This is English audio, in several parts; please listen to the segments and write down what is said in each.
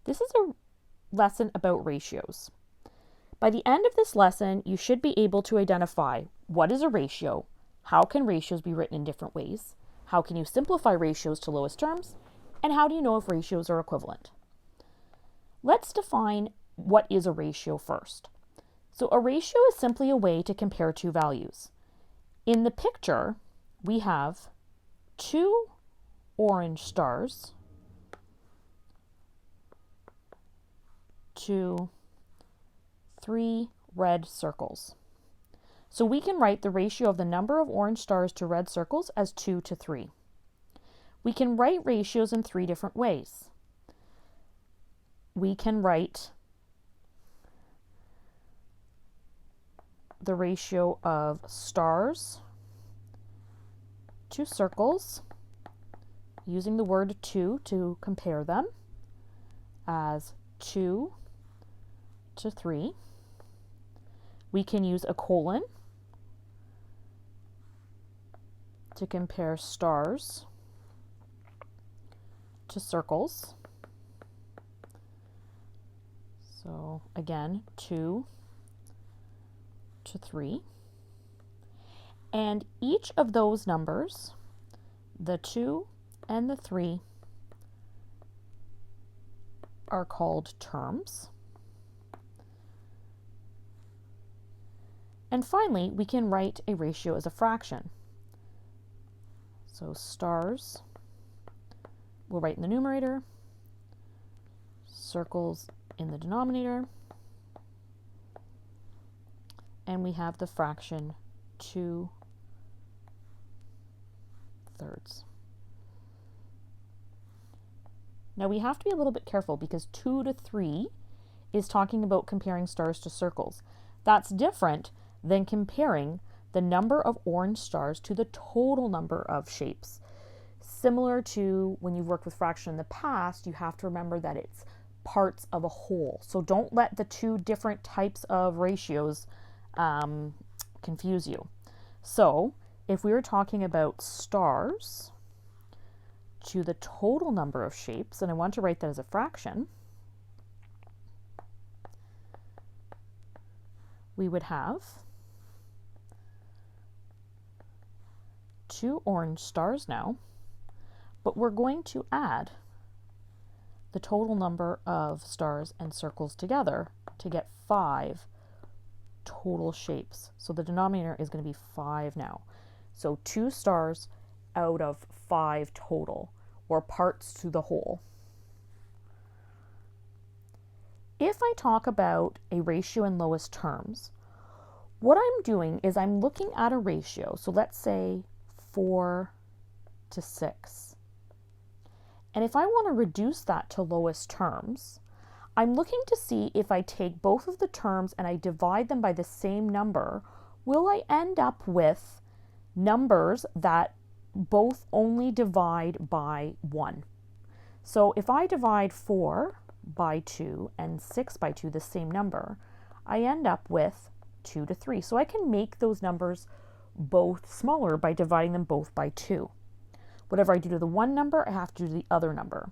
This is a lesson about ratios. By the end of this lesson, you should be able to identify what is a ratio, how can ratios be written in different ways, how can you simplify ratios to lowest terms, and how do you know if ratios are equivalent. Let's define what is a ratio first. So a ratio is simply a way to compare two values. In the picture, we have 2 orange stars to 3 red circles. So we can write the ratio of the number of orange stars to red circles as 2 to 3. We can write ratios in 3 different ways. We can write the ratio of stars to circles using the word 2 to compare them as 2 to 3. We can use a colon to compare stars to circles. So again, 2 to 3. And each of those numbers, the 2 and the 3, are called terms. And finally, we can write a ratio as a fraction. So stars we'll write in the numerator, circles in the denominator, and we have the fraction 2/3. Now we have to be a little bit careful because 2 to 3 is talking about comparing stars to circles. That's different than comparing the number of orange stars to the total number of shapes. Similar to when you've worked with fraction in the past, you have to remember that it's parts of a whole. So don't let the two different types of ratios confuse you. So if we were talking about stars to the total number of shapes, and I want to write that as a fraction, we would have 2 orange stars now, but we're going to add the total number of stars and circles together to get 5 total shapes. So the denominator is going to be 5 now. So 2 stars out of 5 total, or parts to the whole. If I talk about a ratio in lowest terms, what I'm doing is I'm looking at a ratio. So let's say 4 to 6. And if I want to reduce that to lowest terms, I'm looking to see if I take both of the terms and I divide them by the same number, will I end up with numbers that both only divide by 1? So if I divide 4 by 2 and 6 by 2, the same number, I end up with 2 to 3. So I can make those numbers both smaller by dividing them both by 2. Whatever I do to the one number, I have to do to the other number.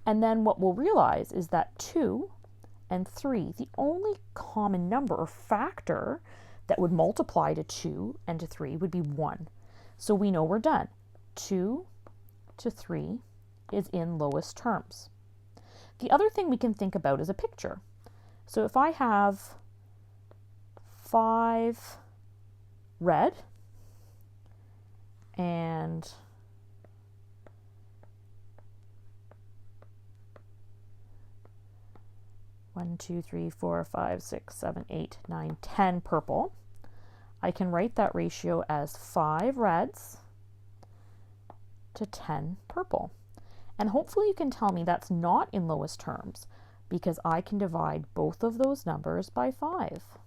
And then what we'll realize is that 2 and 3, the only common number or factor that would multiply to 2 and to 3 would be 1. So we know we're done. 2 to 3 is in lowest terms. The other thing we can think about is a picture. So if I have 5 red and 1, 2, 3, 4, 5, 6, 7, 8, 9, 10 purple, I can write that ratio as 5 reds to 10 purple. And hopefully you can tell me that's not in lowest terms because I can divide both of those numbers by 5.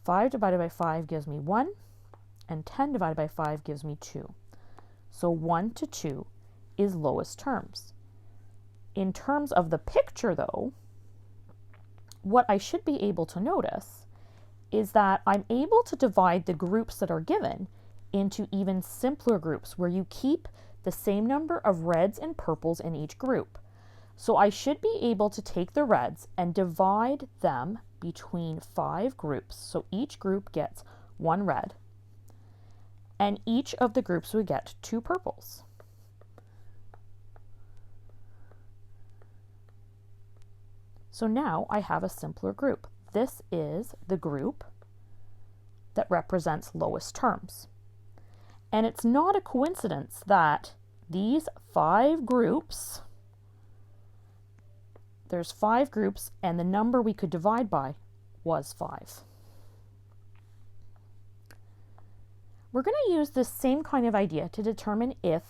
5 divided by 5 gives me 1, and 10 divided by 5 gives me 2. So 1 to 2 is lowest terms. In terms of the picture though, what I should be able to notice is that I'm able to divide the groups that are given into even simpler groups where you keep the same number of reds and purples in each group. So I should be able to take the reds and divide them between 5 groups. So each group gets 1 red, and each of the groups would get 2 purples. So now I have a simpler group. This is the group that represents lowest terms. And it's not a coincidence that these 5 groups, there's 5 groups, and the number we could divide by was 5. We're going to use this same kind of idea to determine if,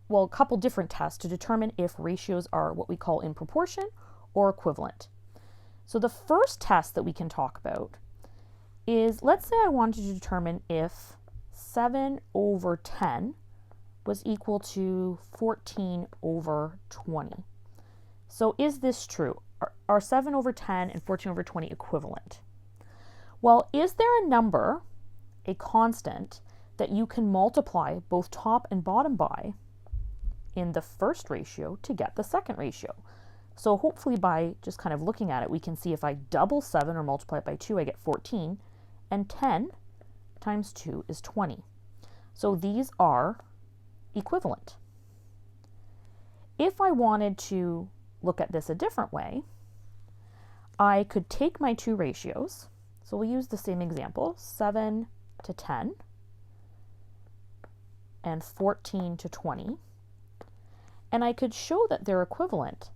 well, a couple different tests to determine if ratios are what we call in proportion or equivalent. So the first test that we can talk about is, let's say I wanted to determine if 7 over 10 was equal to 14 over 20. So is this true? Are 7 over 10 and 14 over 20 equivalent? Well, is there a number, a constant, that you can multiply both top and bottom by in the first ratio to get the second ratio? So hopefully by just kind of looking at it, we can see if I double 7 or multiply it by 2, I get 14, and 10 times 2 is 20. So these are equivalent. If I wanted to look at this a different way, I could take my 2 ratios. So we'll use the same example, 7 to 10 and 14 to 20. And I could show that they're equivalent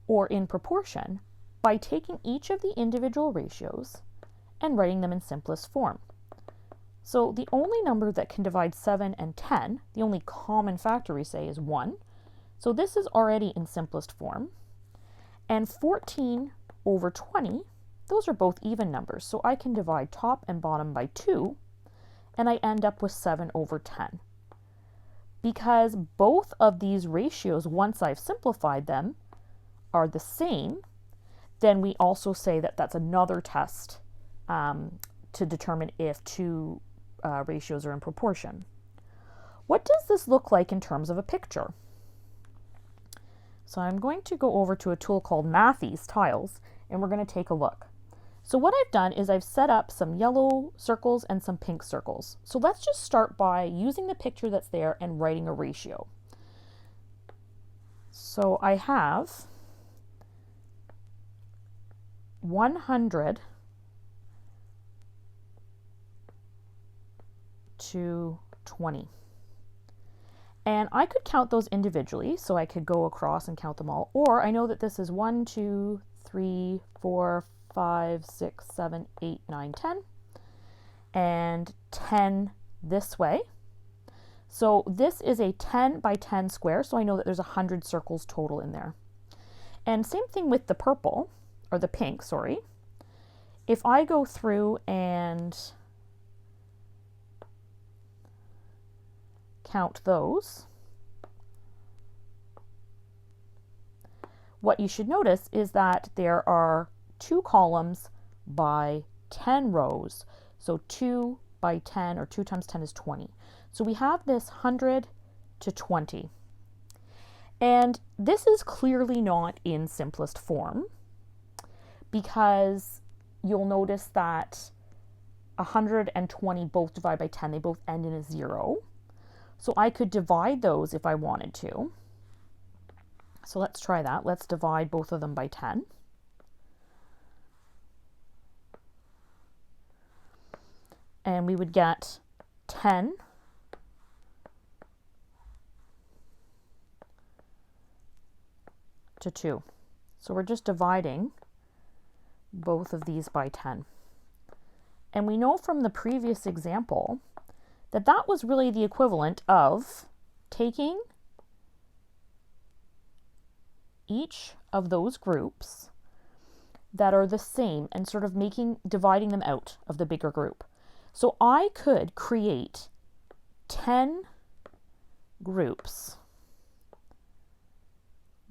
or in proportion by taking each of the individual ratios and writing them in simplest form. So the only number that can divide 7 and 10, the only common factor we say is 1. So this is already in simplest form. And 14 over 20, those are both even numbers. So I can divide top and bottom by 2, and I end up with 7 over 10. Because both of these ratios, once I've simplified them, are the same, then we also say that that's another test to determine if 2 ratios are in proportion. What does this look like in terms of a picture? So I'm going to go over to a tool called Mathy's Tiles, and we're going to take a look. So what I've done is I've set up some yellow circles and some pink circles. So let's just start by using the picture that's there and writing a ratio. So I have 100 to 20. And I could count those individually, so I could go across and count them all. Or I know that this is 1, 2, 3, 4, 5, 6, 7, 8, 9, 10. And 10 this way. So this is a 10 by 10 square, so I know that there's 100 circles total in there. And same thing with the purple, or the pink, sorry. If I go through and count those, what you should notice is that there are 2 columns by 10 rows. So 2 by 10, or 2 times 10 is 20. So we have this 100 to 20. And this is clearly not in simplest form, because you'll notice that 120 both divide by 10, they both end in a 0. So I could divide those if I wanted to. So let's try that. Let's divide both of them by 10. And we would get 10 to 2. So we're just dividing both of these by 10. And we know from the previous example that that was really the equivalent of taking each of those groups that are the same and sort of dividing them out of the bigger group. So I could create 10 groups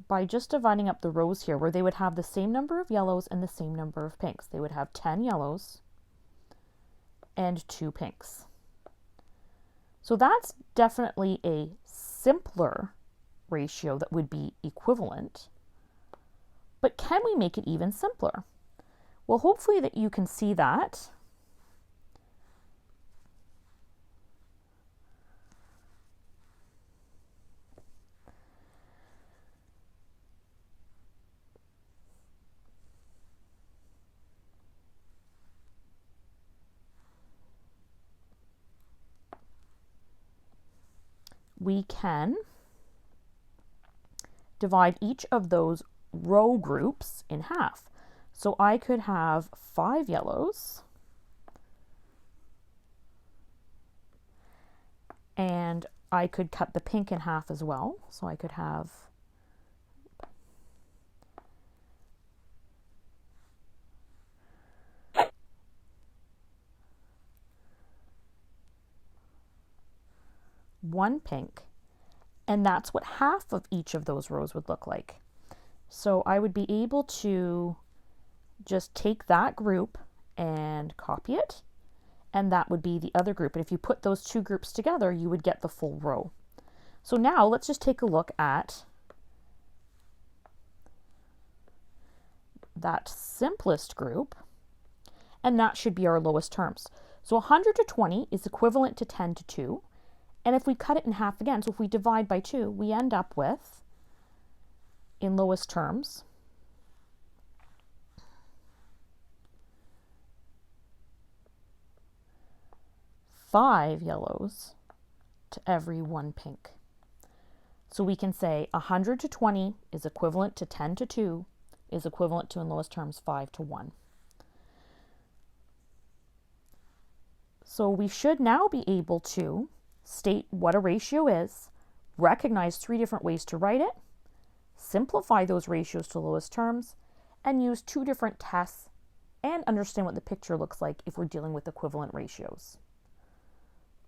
by just dividing up the rows here, where they would have the same number of yellows and the same number of pinks. They would have 10 yellows and 2 pinks. So that's definitely a simpler ratio that would be equivalent. But can we make it even simpler? Well, hopefully that you can see that. We can divide each of those row groups in half. So I could have 5 yellows and I could cut the pink in half as well. So I could have one pink, and that's what half of each of those rows would look like. So I would be able to just take that group and copy it, and that would be the other group. And if you put those two groups together, you would get the full row. So now let's just take a look at that simplest group, and that should be our lowest terms. So 100 to 20 is equivalent to 10 to 2. And if we cut it in half again, so if we divide by 2, we end up with, in lowest terms, 5 yellows to every 1 pink. So we can say 100 to 20 is equivalent to 10 to 2 is equivalent to, in lowest terms, 5 to 1. So we should now be able to state what a ratio is, recognize 3 different ways to write it, simplify those ratios to lowest terms, and use 2 different tests and understand what the picture looks like if we're dealing with equivalent ratios.